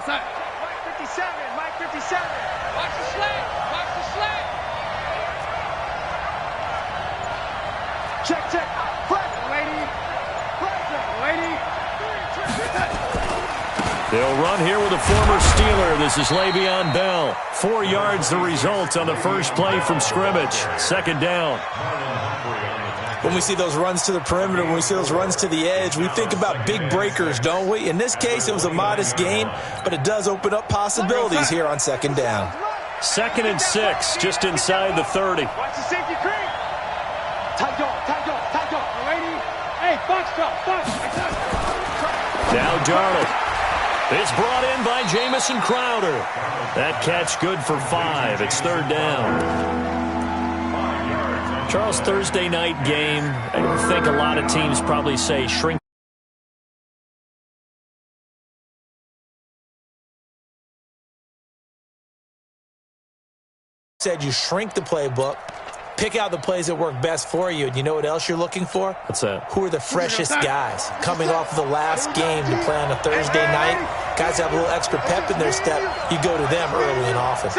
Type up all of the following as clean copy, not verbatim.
Mike 57, Mike 57. Watch the slant, watch the slant. Check, check. Flag, lady. Flag, lady. They'll run here with a former Steeler. This is Le'Veon Bell. 4 yards the result on the first play from scrimmage. Second down. When we see those runs to the perimeter, when we see those runs to the edge, we think about big breakers, don't we? In this case, it was a modest gain, but it does open up possibilities here on second down. 2nd and 6, just inside the 30. Watch the safety creep. Tight dog, tight dog, tight dog. Lady. Hey, box drop, box. Now Darnold. It's brought in by Jamison Crowder. That catch good for 5. It's third down. Charles, Thursday night game. I think a lot of teams probably say shrink. Said you shrink the playbook, pick out the plays that work best for you, and you know what else you're looking for? What's that? Who are the freshest guys coming off of the last game to play on a Thursday night? Guys have a little extra pep in their step. You go to them early and often.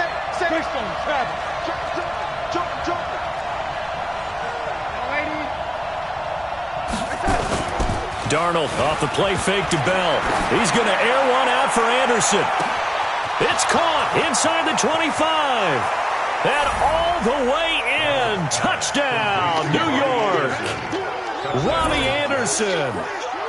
Darnold off the play fake to Bell. He's going to air one out for Anderson. It's caught inside the 25. And all the way in. Touchdown, New York. Robbie Anderson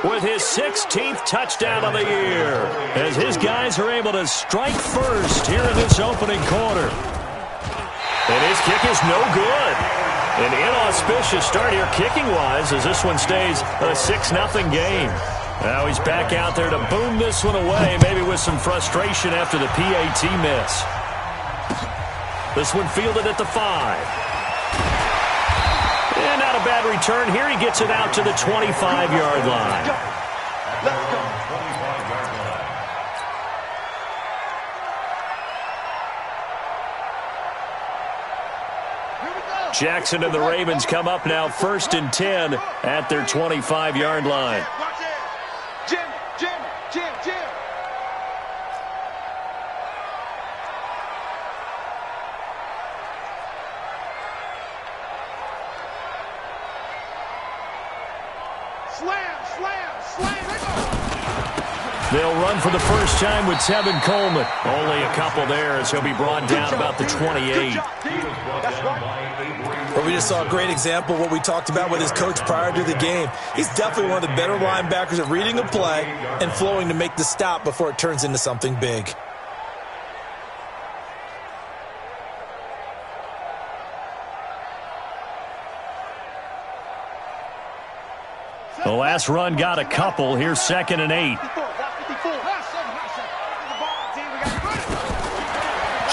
with his 16th touchdown of the year as his guys are able to strike first here in this opening quarter. And his kick is no good. An inauspicious start here kicking-wise as this one stays a 6-0 game. Now he's back out there to boom this one away, maybe with some frustration after the PAT miss. This one fielded at the 5. And not a bad return here. He gets it out to the 25-yard line. Let's go. Jackson and the Ravens come up now 1st and 10 at their 25-yard line. Watch it. Jim, Jim, Jim, Jim. Slam, slam, slam. They'll run for the first time with Tevin Coleman. Only a couple there as he'll be brought down about the 28. Well, we just saw a great example of what we talked about with his coach prior to the game. He's definitely one of the better linebackers at reading a play and flowing to make the stop before it turns into something big. The last run got a couple. Here's 2nd and 8.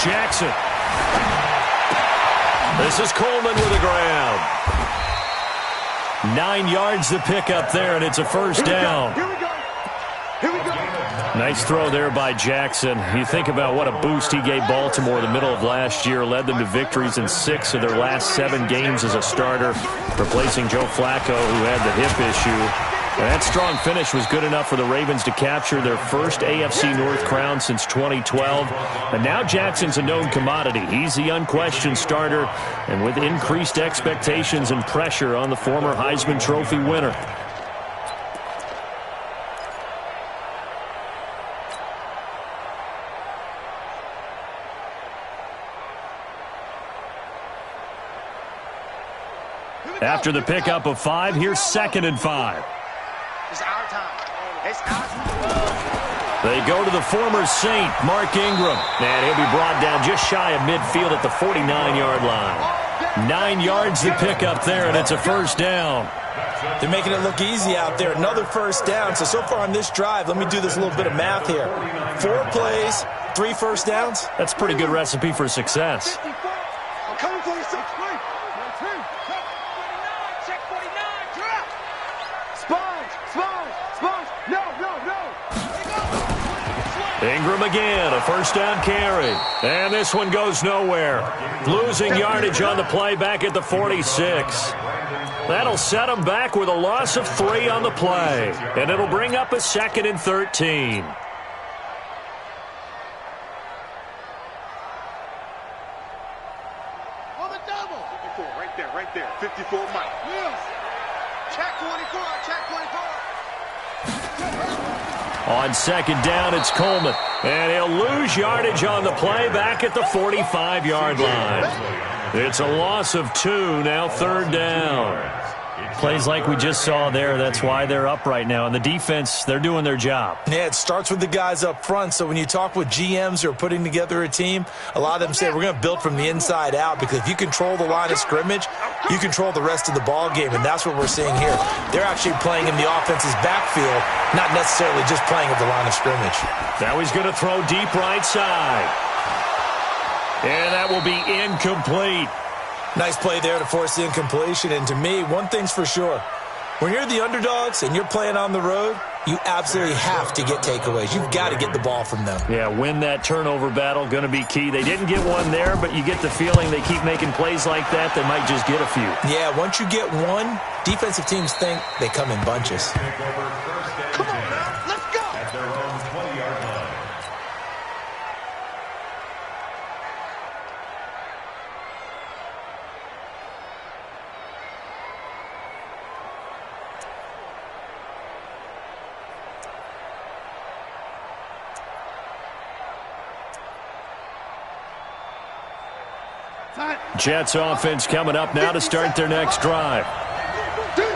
Jackson. This is Coleman with the ground. 9 yards to pick up there, and it's a first down. Here we go. Here we go. Nice throw there by Jackson. You think about what a boost he gave Baltimore the middle of last year, led them to victories in 6 of their last 7 games as a starter, replacing Joe Flacco, who had the hip issue. And that strong finish was good enough for the Ravens to capture their first AFC North crown since 2012. And now Jackson's a known commodity. He's the unquestioned starter, and with increased expectations and pressure on the former Heisman Trophy winner. After the pickup of 5, here's 2nd and 5. It's our time. It's our time. They go to the former Saint, Mark Ingram. And he'll be brought down just shy of midfield at the 49-yard line. 9 yards to pick up there, and it's a first down. They're making it look easy out there. Another first down. So far on this drive, let me do this little bit of math here. 4 plays, 3 first downs. That's a pretty good recipe for success. I'm coming for you, 6. Check 49. Drop. Sponge. No. Ingram again, a first down carry. And this one goes nowhere. Losing yardage on the play back at the 46. That'll set him back with a loss of 3 on the play. And it'll bring up a 2nd and 13. double. 54, right there. 54, Mike. Mills. Check 24, check 24. On second down, it's Coleman. And he'll lose yardage on the play back at the 45-yard line. It's a loss of 2, now third down. Plays like we just saw there, that's why they're up right now. And the defense, they're doing their job. Yeah, it starts with the guys up front. So when you talk with GMs who are putting together a team, a lot of them say we're going to build from the inside out, because if you control the line of scrimmage, you control the rest of the ball game, and that's what we're seeing here. They're actually playing in the offense's backfield, not necessarily just playing at the line of scrimmage. Now he's going to throw deep right side. And that will be incomplete. Nice play there to force the incompletion. And to me, one thing's for sure. When you're the underdogs and you're playing on the road, you absolutely have to get takeaways. You've got to get the ball from them. Yeah, win that turnover battle, going to be key. They didn't get one there, but you get the feeling they keep making plays like that, they might just get a few. Yeah, once you get one, defensive teams think they come in bunches. Come on now, let's go. At their own 20-yard line. Jets offense coming up now to start their next drive. Kill,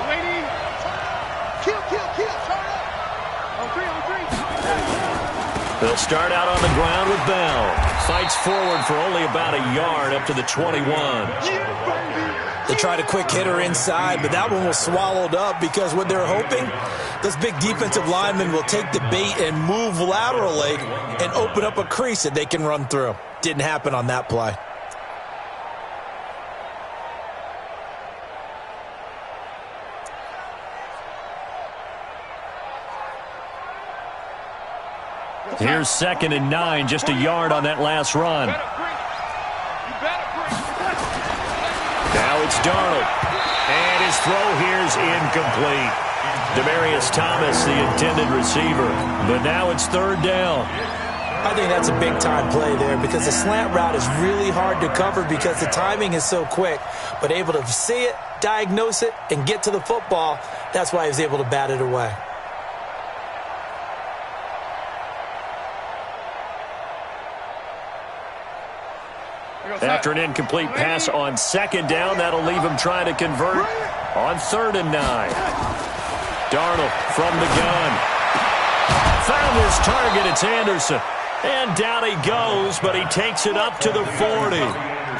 lady. Kill. Turn up. On three. They'll start out on the ground with Bell. Fights forward for only about a yard up to the 21. They tried a quick hitter inside, but that one was swallowed up, because what they're hoping, those big defensive linemen will take the bait and move laterally and open up a crease that they can run through. Didn't happen on that play. Here's 2nd and 9, just a yard on that last run. Now it's Darnold. And his throw here's incomplete. Demaryius Thomas, the intended receiver. But now it's 3rd down. I think that's a big-time play there, because the slant route is really hard to cover because the timing is so quick. But able to see it, diagnose it, and get to the football, that's why he was able to bat it away. After an incomplete pass on 2nd down, that'll leave him trying to convert on 3rd and 9. Darnold from the gun. Found his target. It's Anderson. And down he goes, but he takes it up to the 40.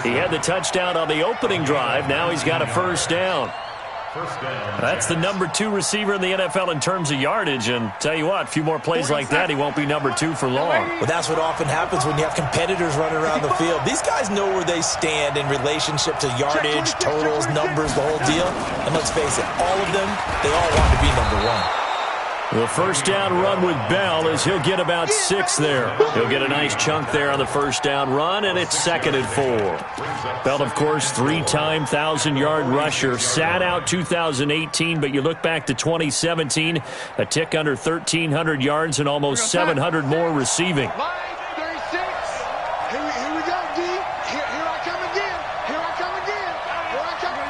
He had the touchdown on the opening drive. Now he's got a 1st down. That's the number 2 receiver in the NFL in terms of yardage. And tell you what, a few more plays like that, he won't be number 2 for long. But that's what often happens when you have competitors running around the field. These guys know where they stand in relationship to yardage, totals, numbers, the whole deal. And let's face it, all of them, they all want to be number 1. The 1st down run with Bell is he'll get about 6 there. He'll get a nice chunk there on the 1st down run, and it's 2nd and 4. Bell, of course, 3-time 1,000-yard rusher. Sat out 2018, but you look back to 2017, a tick under 1,300 yards and almost 700 more receiving. Line 36. Here we go, D. Here I come again. Here I come.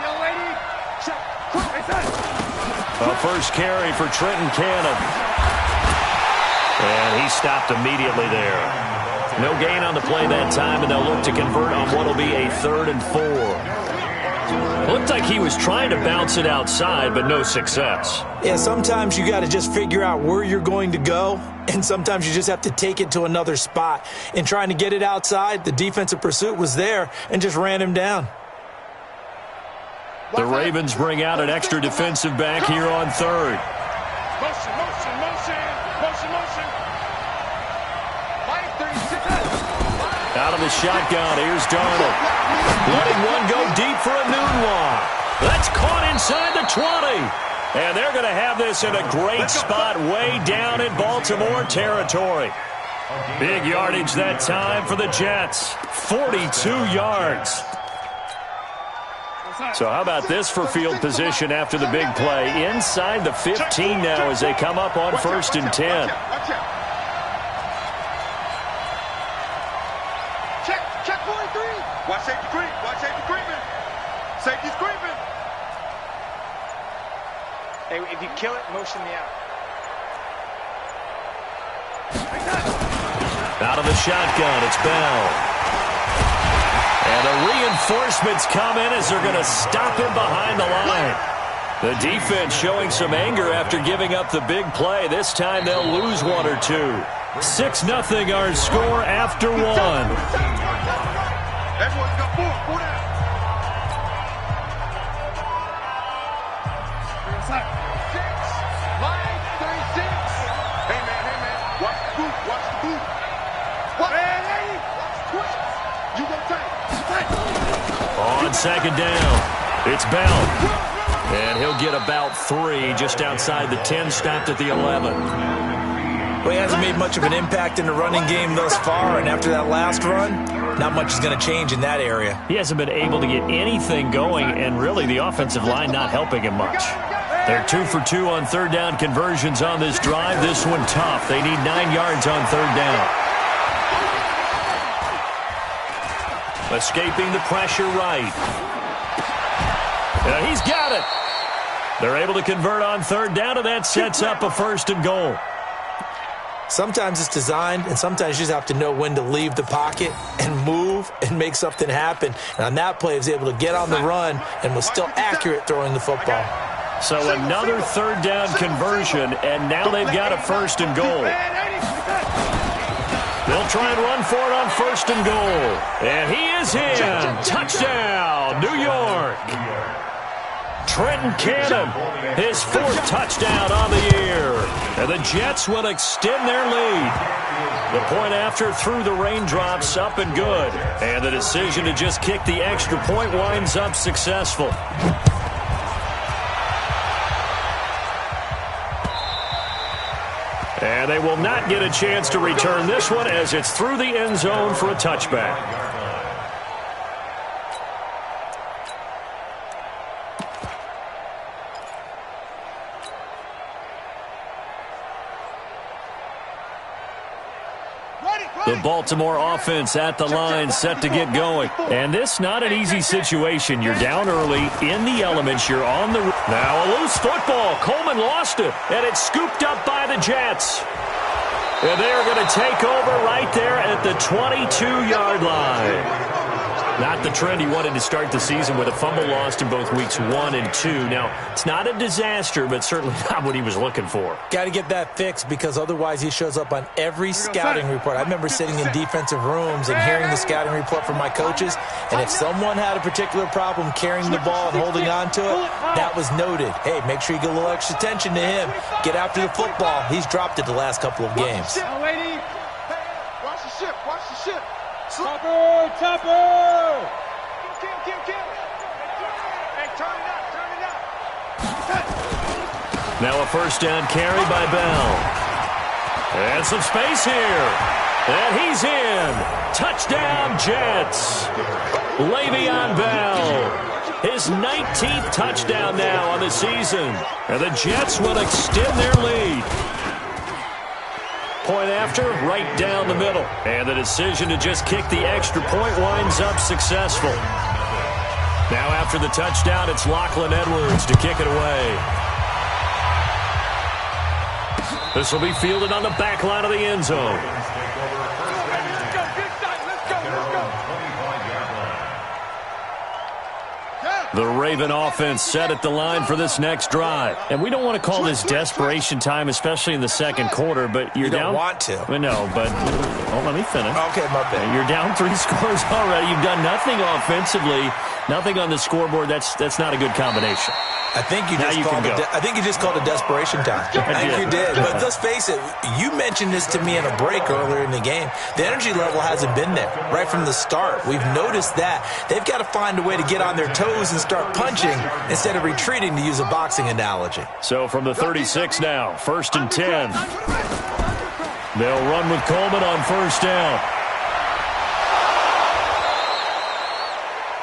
Young lady. Check. A first carry for Trenton Cannon. And he stopped immediately there. No gain on the play that time, and they'll look to convert on what will be a 3rd and 4. Looked like he was trying to bounce it outside, but no success. Yeah, sometimes you got to just figure out where you're going to go, and sometimes you just have to take it to another spot. In trying to get it outside, the defensive pursuit was there and just ran him down. The Ravens bring out an extra defensive back here on 3rd. Motion. Line 36. Out of the shotgun, here's Darnold. Letting one go deep for a Nunwa. That's caught inside the 20. And they're going to have this in a great spot way down in Baltimore territory. Big yardage that time for the Jets. 42 yards. So how about this for field position after the big play? Inside the 15 now as they come up on 1st and 10. Check 43. Watch that If you kill it, motion me out. Out of the shotgun, it's Bell. And the reinforcements come in as they're going to stop him behind the line. The defense showing some anger after giving up the big play. This time they'll lose one or two. 6-0 our score after one. Everyone's got four down. Line 36. Hey, man. Watch the boot. What? Hey, watch the you go tight. On second down, it's Bell. And he'll get about 3 just outside the 10, stopped at the 11. Well, he hasn't made much of an impact in the running game thus far, and after that last run, not much is going to change in that area. He hasn't been able to get anything going, and really the offensive line not helping him much. They're 2 for 2 on third down conversions on this drive. This one tough. They need 9 yards on third down. Escaping the pressure right. He's got it. They're able to convert on third down, and that sets up a 1st and goal. Sometimes it's designed, and sometimes you just have to know when to leave the pocket and move and make something happen. And on that play, he was able to get on the run and was still accurate throwing the football. So another third down conversion, and now they've got a 1st and goal. They'll try and run for it on 1st and goal. And he is in. Touchdown, New York. Trenton Cannon, his 4th touchdown on the year. And the Jets will extend their lead. The point after through the raindrops, up and good. And the decision to just kick the extra point winds up successful. And they will not get a chance to return this one as it's through the end zone for a touchback. The Baltimore offense at the line, set to get going. And this not an easy situation. You're down early, in the elements, you're on the... Now a loose football. Coleman lost it, and it's scooped up by the Jets. And they're going to take over right there at the 22-yard line. Not the trend he wanted to start the season with a fumble lost in both weeks 1 and 2. Now, it's not a disaster, but certainly not what he was looking for. Got to get that fixed because otherwise he shows up on every scouting report. I remember sitting in defensive rooms and hearing the scouting report from my coaches, and if someone had a particular problem carrying the ball and holding on to it, that was noted. Hey, make sure you get a little extra attention to him. Get after the football. He's dropped it the last couple of games. Watch the ship. Topper! Kill. Hey, turn it up. Now a 1st down carry by Bell. And some space here. And he's in. Touchdown, Jets. Le'Veon Bell. His 19th touchdown now on the season. And the Jets will extend their lead. Point after, right down the middle. And the decision to just kick the extra point winds up successful. Now after the touchdown, it's Lachlan Edwards to kick it away. This will be fielded on the back line of the end zone. The Raven offense set at the line for this next drive. And we don't want to call this desperation time, especially in the second quarter, but you're down. You don't want to. No, but let me finish. Okay, my bad. You're down 3 scores already. You've done nothing offensively, nothing on the scoreboard. That's not a good combination. I think you just called it desperation time. I think you did. But let's face it, you mentioned this to me in a break earlier in the game. The energy level hasn't been there right from the start. We've noticed that. They've got to find a way to get on their toes and start punching instead of retreating, to use a boxing analogy. So from the 36 now, 1st and 10. They'll run with Coleman on 1st down.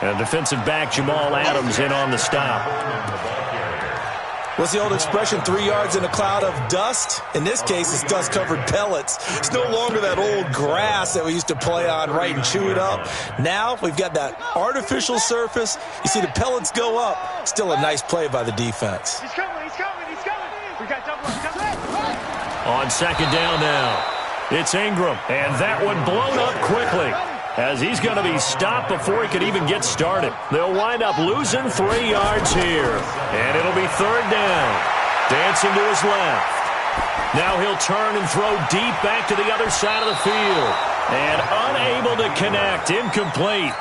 And defensive back Jamal Adams in on the stop. What's the old expression, 3 yards in a cloud of dust? In this case, it's dust-covered pellets. It's no longer that old grass that we used to play on, right, and chew it up. Now we've got that artificial surface. You see the pellets go up. Still a nice play by the defense. He's coming. We got double up. On second down now, it's Ingram, and that one blown up quickly as he's going to be stopped before he could even get started. They'll wind up losing 3 yards here, and it'll be third down. Dancing to his left. Now he'll turn and throw deep back to the other side of the field. And unable to connect, incomplete.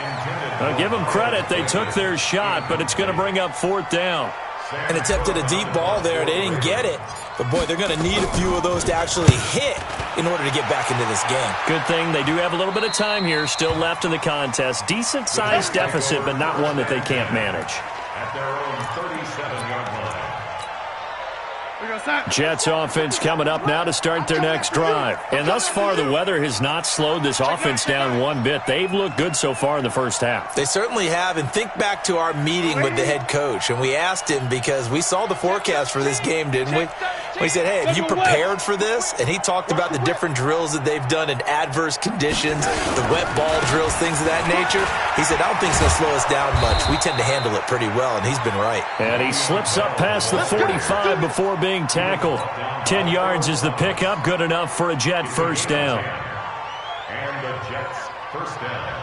I'll give them credit, they took their shot, but it's going to bring up fourth down. And attempted a deep ball there. They didn't get it. But, boy, they're going to need a few of those to actually hit in order to get back into this game. Good thing they do have a little bit of time here still left in the contest. Decent-sized deficit, but not one that they can't manage. At their own 37-yard line. Jets offense coming up now to start their next drive. And thus far, the weather has not slowed this offense down one bit. They've looked good so far in the first half. They certainly have. And think back to our meeting with the head coach. And we asked him because we saw the forecast for this game, didn't we? We said, hey, have you prepared for this? And he talked about the different drills that they've done in adverse conditions, the wet ball drills, things of that nature. He said, I don't think it's going to slow us down much. We tend to handle it pretty well, and he's been right. And he slips up past the 45 before being tackled. 10 yards is the pickup, good enough for a Jet first down. And the Jets first down.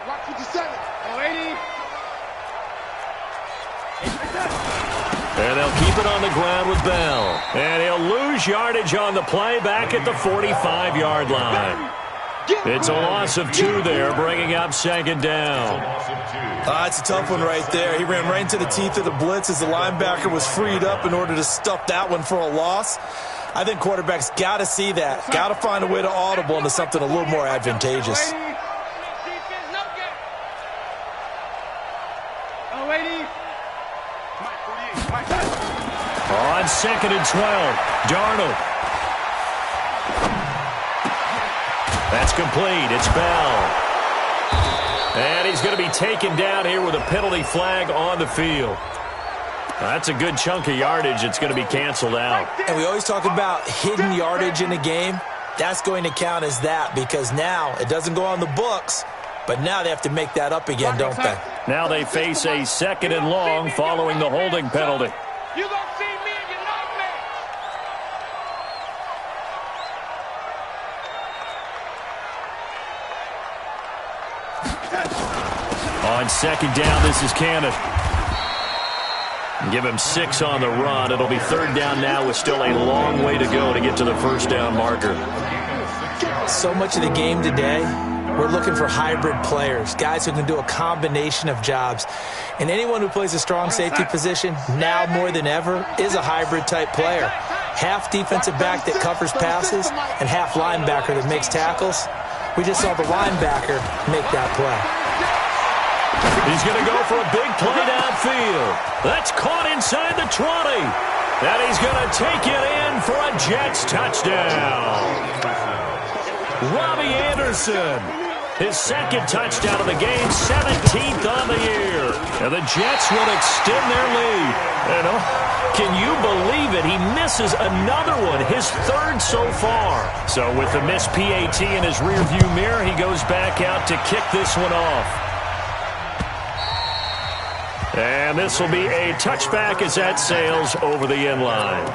Watch 57. Oh, 80. And they'll keep it on the ground with Bell. And he'll lose yardage on the play back at the 45-yard line. It's a loss of 2 there, bringing up second down. It's a tough one right there. He ran right into the teeth of the blitz as the linebacker was freed up in order to stuff that one for a loss. I think quarterbacks got to see that. Got to find a way to audible into something a little more advantageous. On second and 12, Darnold. That's complete. It's Bell. And he's going to be taken down here with a penalty flag on the field. That's a good chunk of yardage. It's going to be canceled out. And we always talk about hidden yardage in a game. That's going to count as that because now it doesn't go on the books, but now they have to make that up again, don't they? Now they face a second and long following the holding penalty. You gonna see me and you love me. On second down, this is Cannon. Give him 6 on the run. It'll be third down now with still a long way to go to get to the first down marker. So much of the game today, we're looking for hybrid players, guys who can do a combination of jobs. And anyone who plays a strong safety position, now more than ever, is a hybrid-type player. Half defensive back that covers passes and half linebacker that makes tackles. We just saw the linebacker make that play. He's going to go for a big play downfield. That's caught inside the 20. And he's going to take it in for a Jets touchdown. Robbie Anderson. His second touchdown of the game, 17th on the year. And the Jets will extend their lead. And can you believe it? He misses another one, his third so far. So with the missed PAT in his rearview mirror, he goes back out to kick this one off. And this will be a touchback as that sails over the end line.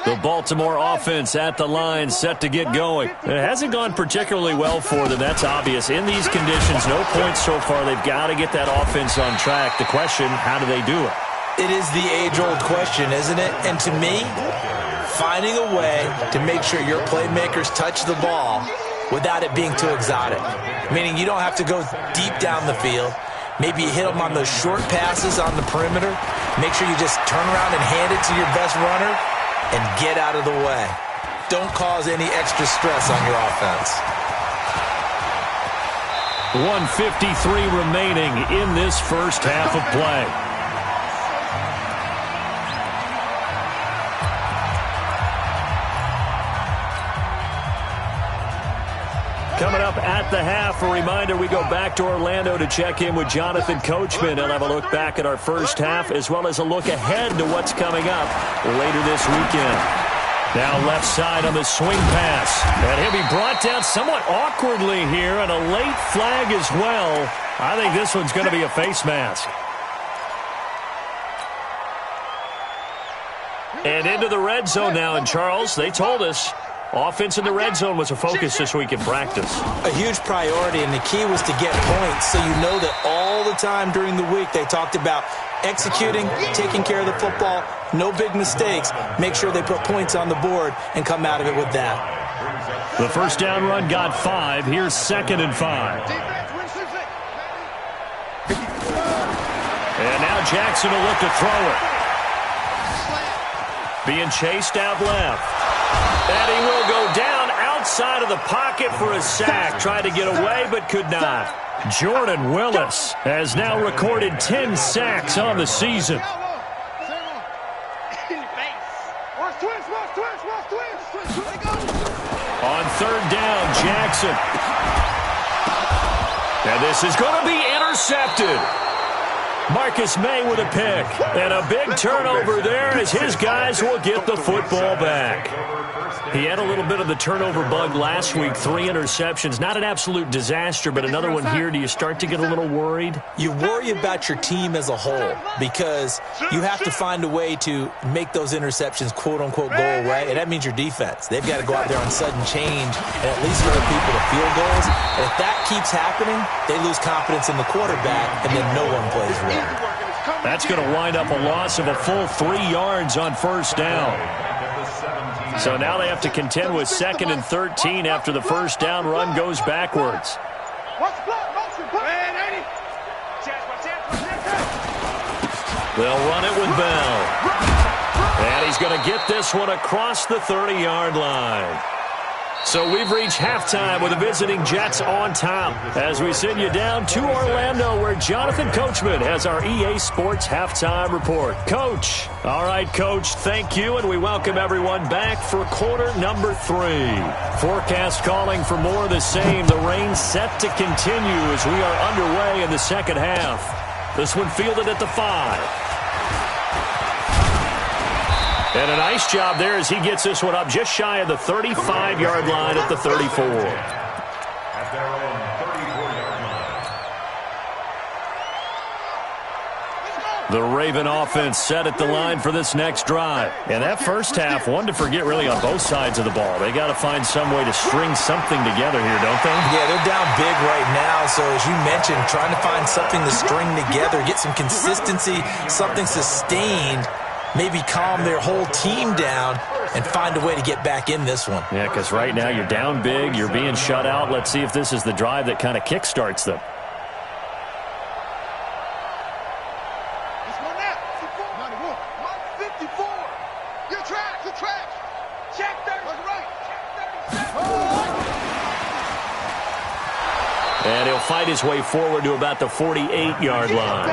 The Baltimore offense at the line, set to get going. It hasn't gone particularly well for them, that's obvious. In these conditions, no points so far. They've got to get that offense on track. The question, how do they do it? It is the age-old question, isn't it? And to me, finding a way to make sure your playmakers touch the ball without it being too exotic. Meaning you don't have to go deep down the field. Maybe you hit them on those short passes on the perimeter. Make sure you just turn around and hand it to your best runner and get out of the way. Don't cause any extra stress on your offense. 1:53 remaining in this first half of play. Coming up at the half, a reminder, we go back to Orlando to check in with Jonathan Coachman. He'll have a look back at our first half as well as a look ahead to what's coming up later this weekend. Now left side on the swing pass. And he'll be brought down somewhat awkwardly here, and a late flag as well. I think this one's going to be a face mask. And into the red zone now, and Charles, they told us offense in the red zone was a focus this week in practice. A huge priority, and the key was to get points, so you know that all the time during the week they talked about executing, taking care of the football, no big mistakes, make sure they put points on the board and come out of it with that. The first down run got 5. Here's 2nd and 5. And now Jackson will look to throw it. Being chased out left. And he will go down outside of the pocket for a sack. Tried to get away, but could not. Jordan Willis has now recorded 10 sacks on the season. On 3rd down, Jackson. And this is going to be intercepted. Marcus May with a pick. And a big turnover there as his guys will get the football back. He had a little bit of the turnover bug last week. 3 interceptions. Not an absolute disaster, but another one here. Do you start to get a little worried? You worry about your team as a whole because you have to find a way to make those interceptions, quote-unquote, go away, and that means your defense. They've got to go out there on sudden change and at least hold people to field goals. And if that keeps happening, they lose confidence in the quarterback, and then no one plays well. That's going to wind up a loss of a full 3 yards on 1st down. So now they have to contend with 2nd and 13 after the first down run goes backwards. They'll run it with Bell. And he's going to get this one across the 30-yard line. So we've reached halftime with the visiting Jets on top as we send you down to Orlando where Jonathan Coachman has our EA Sports Halftime Report. Coach. All right, Coach, thank you, and we welcome everyone back for quarter number 3. Forecast calling for more of the same. The rain set to continue as we are underway in the second half. This one fielded at the 5. And a nice job there as he gets this one up just shy of the 35-yard line at the 34. At their own 34-yard line. The Raven offense set at the line for this next drive. And that first half, one to forget really on both sides of the ball. They got to find some way to string something together here, don't they? Yeah, they're down big right now. So as you mentioned, trying to find something to string together, get some consistency, something sustained, maybe calm their whole team down and find a way to get back in this one. Yeah, because right now you're down big, you're being shut out. Let's see if this is the drive that kind of kickstarts them. And he'll fight his way forward to about the 48-yard line.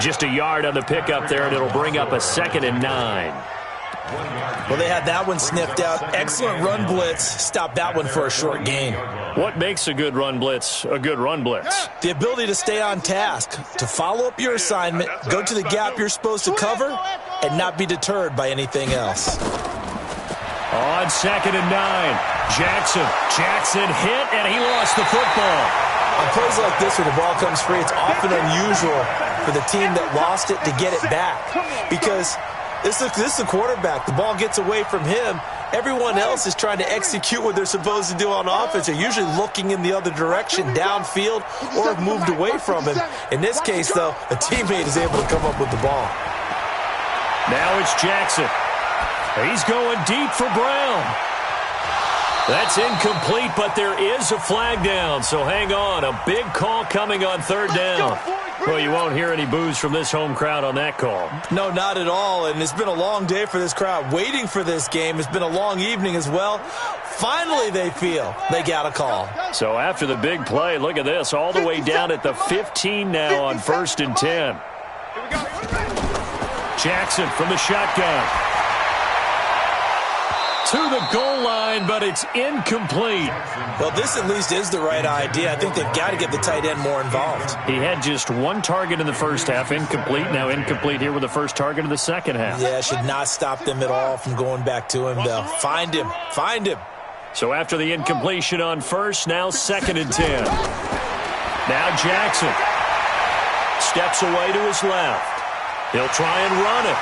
Just a yard on the pickup there, and it'll bring up a 2nd and 9. Well, they had that one sniffed out. Excellent run blitz. Stopped that one for a short gain. What makes a good run blitz a good run blitz? The ability to stay on task, to follow up your assignment, go to the gap you're supposed to cover, and not be deterred by anything else. On 2nd and 9, Jackson hit, and he lost the football. On plays like this where the ball comes free, it's often unusual for the team that lost it to get it back because this is the quarterback. The ball gets away from him. Everyone else is trying to execute what they're supposed to do on offense. They're usually looking in the other direction, downfield, or have moved away from him. In this case, though, a teammate is able to come up with the ball. Now it's Jackson. He's going deep for Brown. That's incomplete, but there is a flag down, so hang on. A big call coming on 3rd down. Well, you won't hear any boos from this home crowd on that call. No, not at all, and it's been a long day for this crowd waiting for this game. It's been a long evening as well. Finally, they feel they got a call. So after the big play, look at this, all the way down at the 15 now on 1st and 10. Jackson from the shotgun. to the goal line, but it's incomplete. Well, this at least is the right idea. I think they've got to get the tight end more involved. He had just one target in the first half, incomplete. Now incomplete here with the first target of the second half. Yeah, should not stop them at all from going back to him, though. Find him. Find him. So after the incompletion on first, now 2nd and 10. Now Jackson steps away to his left. He'll try and run it.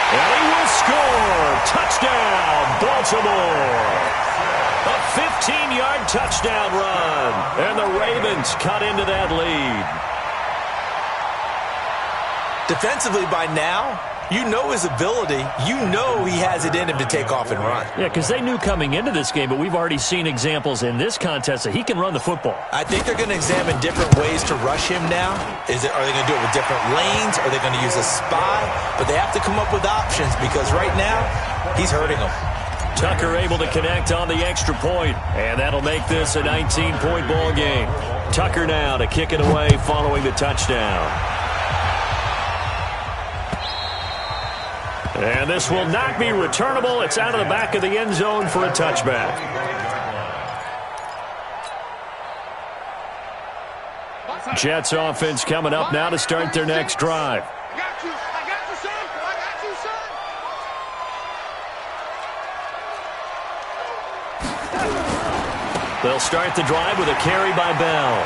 And he will score. Touchdown, Baltimore. A 15-yard touchdown run. And the Ravens cut into that lead. Defensively by now, you know his ability. You know he has it in him to take off and run. Yeah, because they knew coming into this game, but we've already seen examples in this contest that he can run the football. I think they're going to examine different ways to rush him now. Are they going to do it with different lanes? Are they going to use a spy? But they have to come up with options because right now, he's hurting them. Tucker able to connect on the extra point, and that'll make this a 19-point ball game. Tucker now to kick it away following the touchdown. And this will not be returnable. It's out of the back of the end zone for a touchback. Jets offense coming up now to start their next drive. I got you, son. I got you, son. They'll start the drive with a carry by Bell.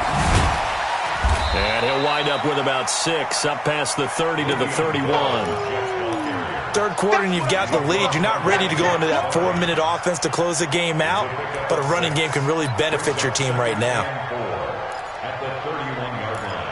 And he'll wind up with about 6, up past the 30 to the 31. Third quarter and you've got the lead. You're not ready to go into that 4-minute offense to close the game out, but a running game can really benefit your team right now. At the 31-yard line.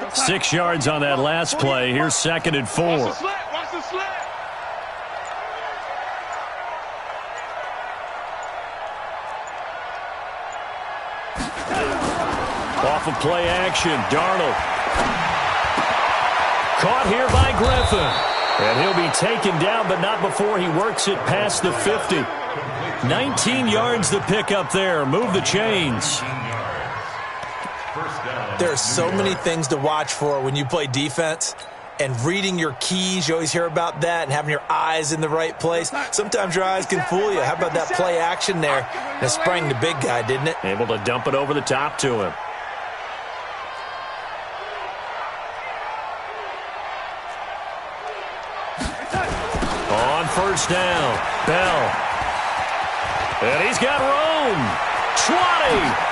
Wow. 6 yards on that last play. Here's 2nd and 4. Watch the slant. Off of play action, Darnold. Caught here by Griffin. And he'll be taken down, but not before he works it past the 50. 19 yards the pick up there. Move the chains. There are so many things to watch for when you play defense. And reading your keys, you always hear about that, and having your eyes in the right place. Sometimes your eyes can fool you. How about that play action there? And it sprang the big guy, didn't it? Able to dump it over the top to him. On first down, Bell. And he's got room. 20.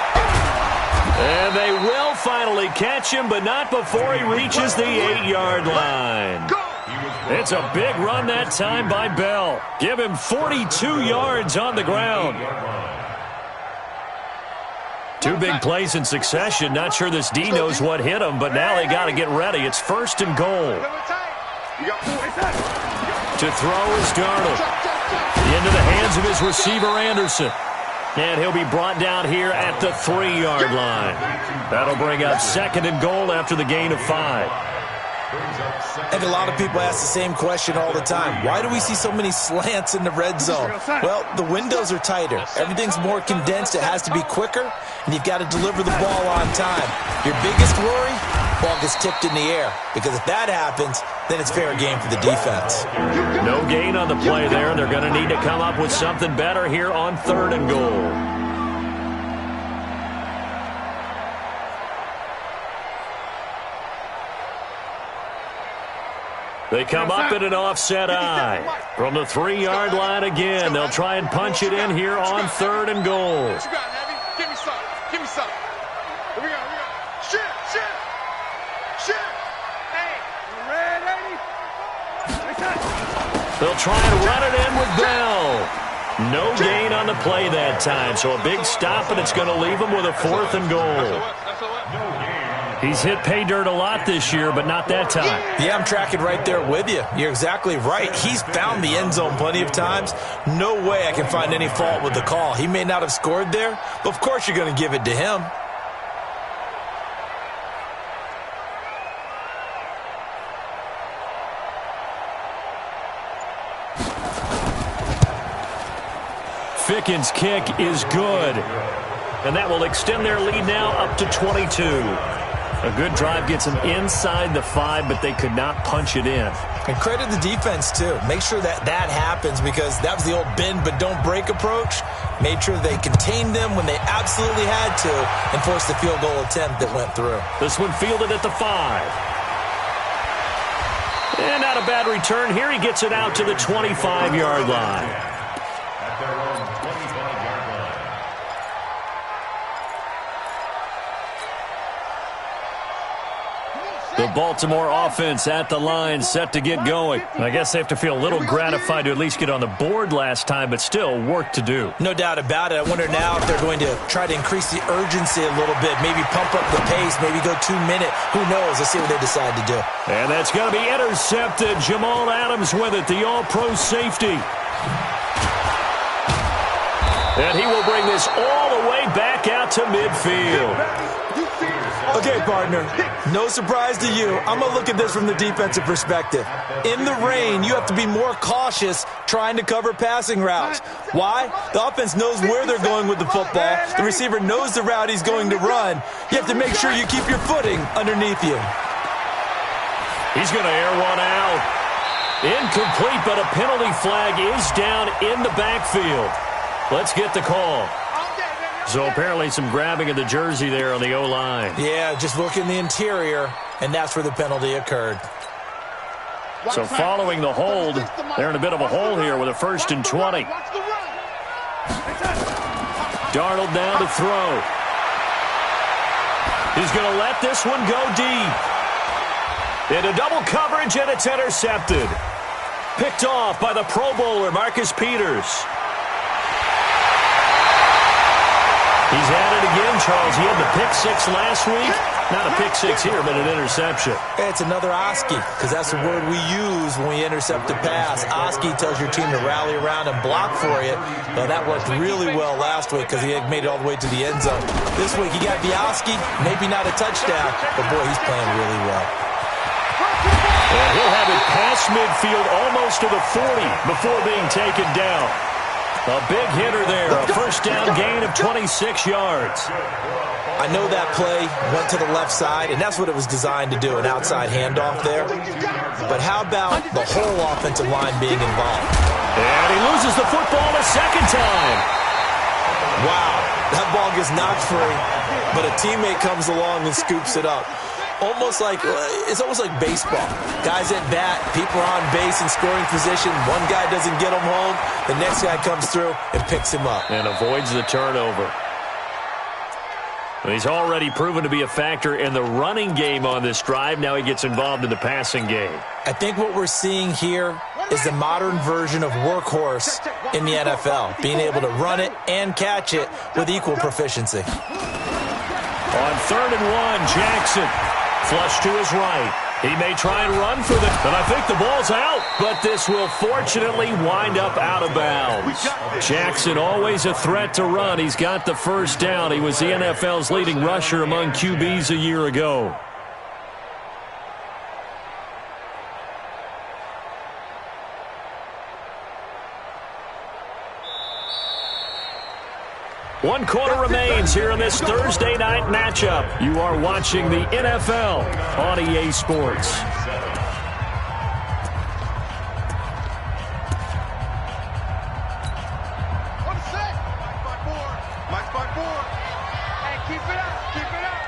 And they will finally catch him, but not before he reaches the 8-yard line. It's a big run that time by Bell. Give him 42 yards on the ground. 2 big plays in succession. Not sure this D knows what hit him, but now they got to get ready. It's 1st and goal. To throw is Darnold. Into the hands of his receiver, Anderson. And he'll be brought down here at the 3-yard line. That'll bring up 2nd and goal after the gain of 5. I think a lot of people ask the same question all the time. Why do we see so many slants in the red zone? Well, the windows are tighter. Everything's more condensed. It has to be quicker, and you've got to deliver the ball on time. Your biggest worry, ball gets tipped in the air, because if that happens, then it's fair game for the defense. No gain on the play there. They're going to need to come up with something better here on 3rd and goal. They come up in an offset eye. From the 3-yard line again, they'll try and punch it in here on 3rd and goal. What you got, Heavy? Give me some. Give me some. Here we go. Shit. Hey, you ready? They'll try and run it in with Bell. No gain on the play that time, so a big stop, and it's going to leave him with a 4th and goal. He's hit pay dirt a lot this year, but not that time. Yeah, I'm tracking right there with you. You're exactly right. He's found the end zone plenty of times. No way I can find any fault with the call. He may not have scored there, but of course you're going to give it to him. Fickens' kick is good. And that will extend their lead now up to 22. A good drive gets them inside the 5, but they could not punch it in. And credit the defense, too. Make sure that happens, because that was the old bend but don't break approach. Made sure they contained them when they absolutely had to and forced the field goal attempt that went through. This one fielded at the 5. And not a bad return here. He gets it out to the 25-yard line. At their own 25-yard line. The Baltimore offense at the line, set to get going. I guess they have to feel a little gratified to at least get on the board last time, but still work to do. No doubt about it. I wonder now if they're going to try to increase the urgency a little bit, maybe pump up the pace, maybe go 2-minute. Who knows? Let's see what they decide to do. And that's going to be intercepted. Jamal Adams with it, the all-pro safety. And he will bring this all the way back out to midfield. Okay, partner, no surprise to you. I'm going to look at this from the defensive perspective. In the rain, you have to be more cautious trying to cover passing routes. Why? The offense knows where they're going with the football. The receiver knows the route he's going to run. You have to make sure you keep your footing underneath you. He's going to air one out. Incomplete, but a penalty flag is down in the backfield. Let's get the call. So apparently some grabbing of the jersey there on the O-line. Yeah, just look in the interior, and that's where the penalty occurred. So following the hold, they're in a bit of a hole here with a 1st and 20. Darnold now to throw. He's going to let this one go deep. Into double coverage, and it's intercepted. Picked off by the Pro Bowler, Marcus Peters. He's at it again, Charles. He had the pick 6 last week. Not a pick 6 here, but an interception. It's another Oski, because that's the word we use when we intercept a pass. Oski tells your team to rally around and block for you. Now, that worked really well last week because he had made it all the way to the end zone. This week, he got the Oski, maybe not a touchdown, but boy, he's playing really well. And he'll have it past midfield almost to the 40 before being taken down. A big hitter there, a 1st down gain of 26 yards. I know that play went to the left side, and that's what it was designed to do, an outside handoff there. But how about the whole offensive line being involved? And he loses the football a 2nd time. Wow, that ball gets knocked free, but a teammate comes along and scoops it up. It's almost like baseball. Guys at bat, people are on base in scoring position. One guy doesn't get him home. The next guy comes through and picks him up. And avoids the turnover. He's already proven to be a factor in the running game on this drive. Now he gets involved in the passing game. I think what we're seeing here is the modern version of workhorse in the NFL, being able to run it and catch it with equal proficiency. On 3rd and 1, Jackson. Flush to his right. He may try and run for the... And I think the ball's out. But this will fortunately wind up out of bounds. Jackson always a threat to run. He's got the 1st down. He was the NFL's leading rusher among QBs a year ago. One quarter remains here in this Thursday night matchup. You are watching the NFL on EA Sports. Hey, keep it up, keep it up.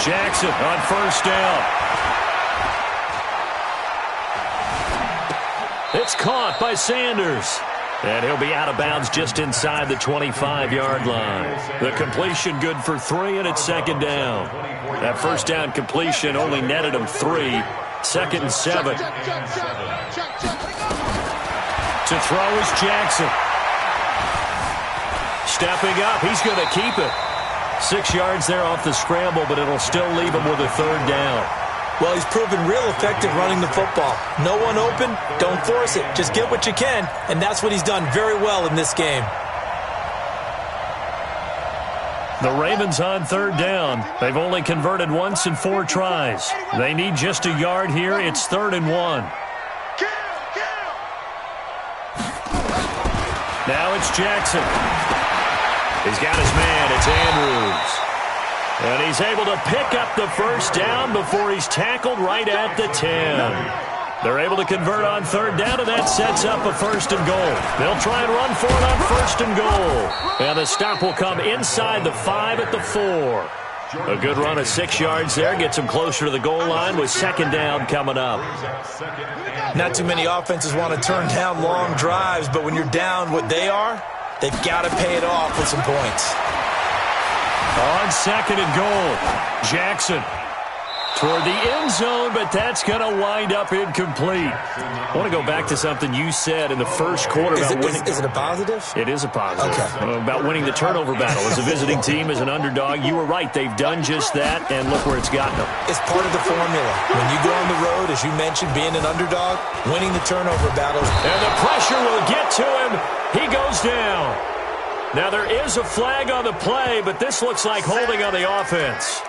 Jackson on 1st down. It's caught by Sanders. And he'll be out of bounds just inside the 25-yard line. The completion good for 3, and it's 2nd down. That 1st down completion only netted him 3. 2nd and 7. To throw is Jackson. Stepping up, he's going to keep it. 6 yards there off the scramble, but it'll still leave him with a 3rd down. Well, he's proven real effective running the football. No one open, don't force it. Just get what you can, and that's what he's done very well in this game. The Ravens on third down. They've only converted once in 4 tries. They need just a yard here. It's 3rd and 1. Now it's Jackson. He's got his man. It's Andrews. And he's able to pick up the first down before he's tackled right at the 10. They're able to convert on third down, and that sets up a 1st and goal. They'll try and run for it on 1st and goal. And the stop will come inside the 5 at the 4. A good run of 6 yards there. Gets him closer to the goal line with 2nd down coming up. Not too many offenses want to turn down long drives, but when you're down what they are, they've got to pay it off with some points. On 2nd and goal, Jackson toward the end zone, but that's going to wind up incomplete. I want to go back to something you said in the first quarter about winning. Is it a positive? It is a positive. Okay. About winning the turnover battle. As a visiting team, as an underdog, you were right. They've done just that, and look where it's gotten them. It's part of the formula. When you go on the road, as you mentioned, being an underdog, winning the turnover battles. And the pressure will get to him. He goes down. Now, there is a flag on the play, but this looks like holding on the offense.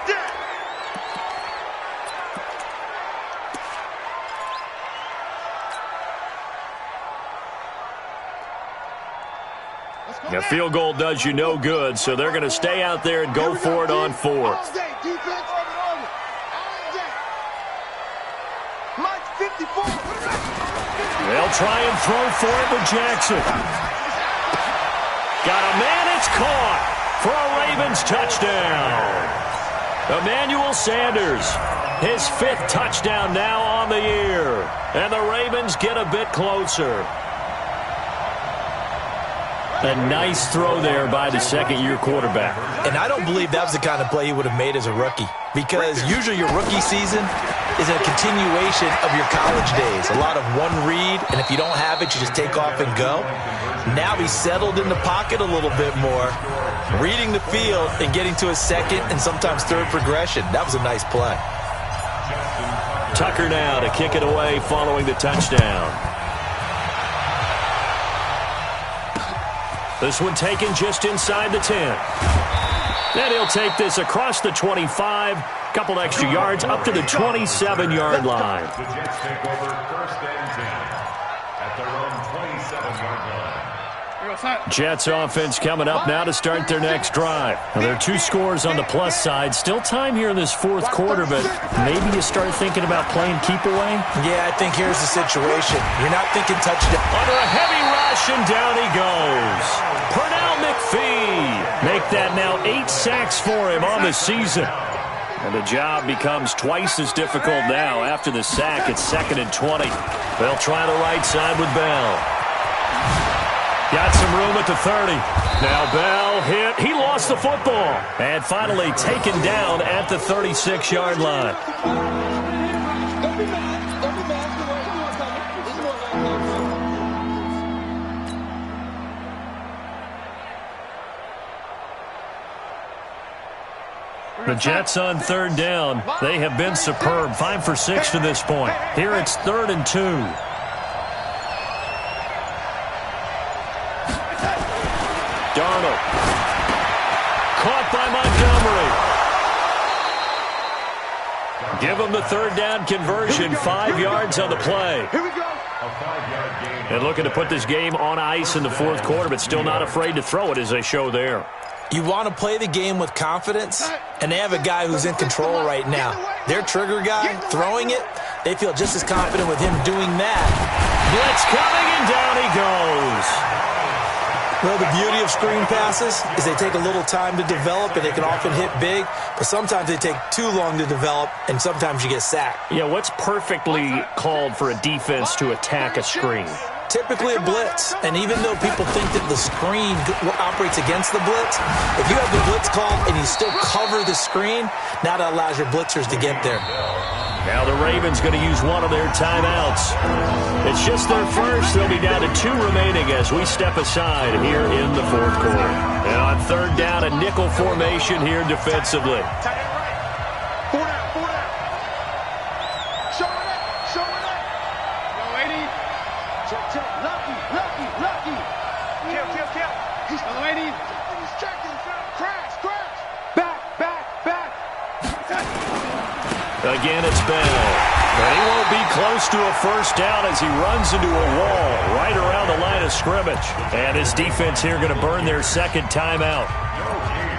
Now, field goal does you no good, so they're going to stay out there and go for it on 4th. They'll try and throw for it with Jackson. Got a man, it's caught for a Ravens touchdown. Emmanuel Sanders, his 5th touchdown now on the year. And the Ravens get a bit closer. A nice throw there by the 2nd-year quarterback. And I don't believe that was the kind of play he would have made as a rookie, because usually your rookie season is a continuation of your college days. A lot of one read, and if you don't have it, you just take off and go. Now he's settled in the pocket a little bit more, reading the field and getting to a 2nd and sometimes 3rd progression. That was a nice play. Tucker now to kick it away following the touchdown. This one taken just inside the 10. And he'll take this across the 25, couple extra yards up to the 27-yard line. The Jets take over 1st and 10 at their own 27-yard line. Jets offense coming up now to start their next drive. Now, there are 2 scores on the plus side. Still time here in this 4th quarter, but maybe you start thinking about playing keep away? Yeah, I think here's the situation. You're not thinking touchdown. Under a heavy rush, and down he goes. Pernell McPhee. Make that now 8 sacks for him on the season. And the job becomes twice as difficult now after the sack. It's 2nd and 20. They'll try the right side with Bell. Got some room at the 30. Now Bell hit. He lost the football. And finally taken down at the 36-yard line. Don't be mad. Don't be mad. This is more like The Jets on third down. They have been superb. 5 for 6 to this point. Here it's 3rd and 2. Darnold. Caught by Montgomery. Give him the 3rd down conversion. 5 yards on the play. Here we go. A 5-yard gain. And looking to put this game on ice in the 4th quarter, but still not afraid to throw it as they show there. You want to play the game with confidence, and they have a guy who's in control right now. Their trigger guy, throwing it, they feel just as confident with him doing that. Blitz coming, and down he goes. Well, the beauty of screen passes is they take a little time to develop, and they can often hit big, but sometimes they take too long to develop, and sometimes you get sacked. Yeah, what's perfectly called for a defense to attack a screen? Typically a blitz, and even though people think that the screen operates against the blitz, if you have the blitz called and you still cover the screen, now that allows your blitzers to get there. Now the Ravens going to use one of their timeouts. It's just their first. They'll be down to 2 remaining as we step aside here in the 4th quarter. And on 3rd down, a nickel formation here defensively. Four down. Show it. Yo, lady. Check. Lucky. Kill. He's checking. Crash. Again, it's Bell. But he won't be close to a first down as he runs into a wall right around the line of scrimmage. And his defense here going to burn their second timeout.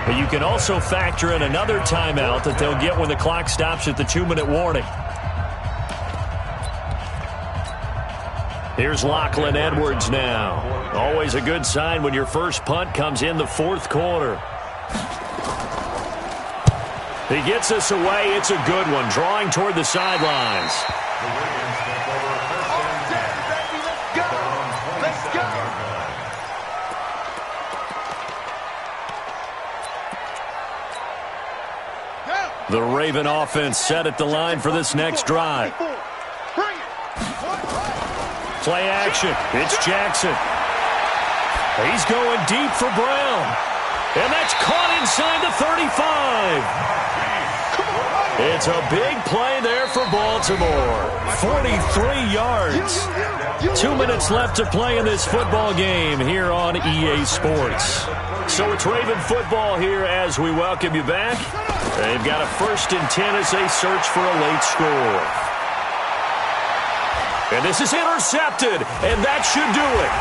But you can also factor in another timeout that they'll get when the clock stops at the 2-minute warning. Here's Lachlan Edwards now. Always a good sign when your first punt comes in the fourth quarter. He gets us away. It's a good one, drawing toward the sidelines. The Raven offense set at the line for this next drive. Play action. It's Jackson. He's going deep for Brown. And that's caught inside the 35. It's a big play there for Baltimore. 43 yards. 2 minutes left to play in this football game here on EA Sports. So it's Raven football here as we welcome you back. They've got a 1st and 10 as they search for a late score. And this is intercepted, and that should do it.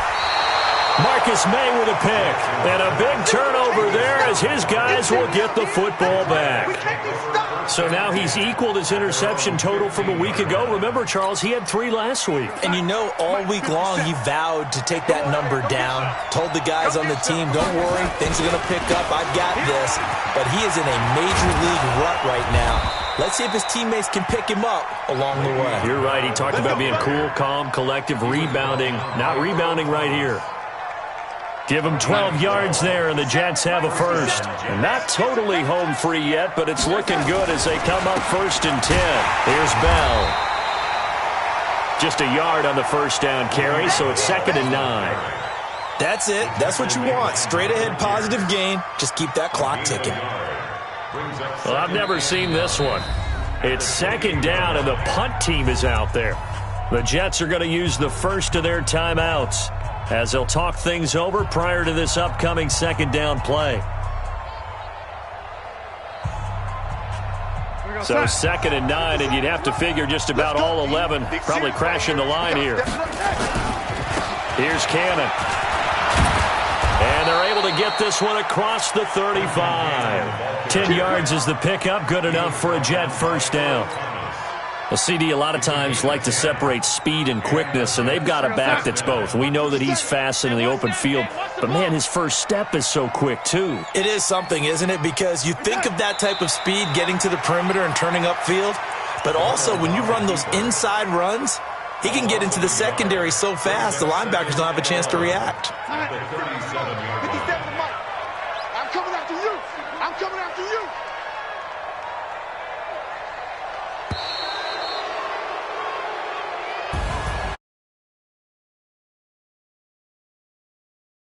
Marcus May with a pick. And a big turnover there as his guys will get the football back. So now he's equaled his interception total from a week ago. Remember, Charles, he had 3 last week. And you know, all week long he vowed to take that number down. Told the guys on the team, don't worry, things are going to pick up. I've got this. But he is in a major league rut right now. Let's see if his teammates can pick him up along the way. You're right. He talked about being cool, calm, collective, rebounding. Not rebounding right here. Give him 12 yards there, and the Jets have a first. And not totally home free yet, but it's looking good as they come up 1st and 10. Here's Bell. Just a yard on the first down carry, so it's 2nd and 9. That's it. That's what you want. Straight ahead positive gain. Just keep that clock ticking. Well, I've never seen this one. It's 2nd down, and the punt team is out there. The Jets are going to use the first of their timeouts as they'll talk things over prior to this upcoming 2nd down play. So 2nd and 9, and you'd have to figure just about all 11 probably crashing the line here. Here's Cannon. And they're able to get this one across the 35. 10 yards is the pickup, good enough for a Jet first down. Well, CD, a lot of times like to separate speed and quickness, and they've got a back that's both. We know that he's fast in the open field, but, man, his first step is so quick, too. It is something, isn't it? Because you think of that type of speed getting to the perimeter and turning upfield, but also when you run those inside runs, he can get into the secondary so fast the linebackers don't have a chance to react.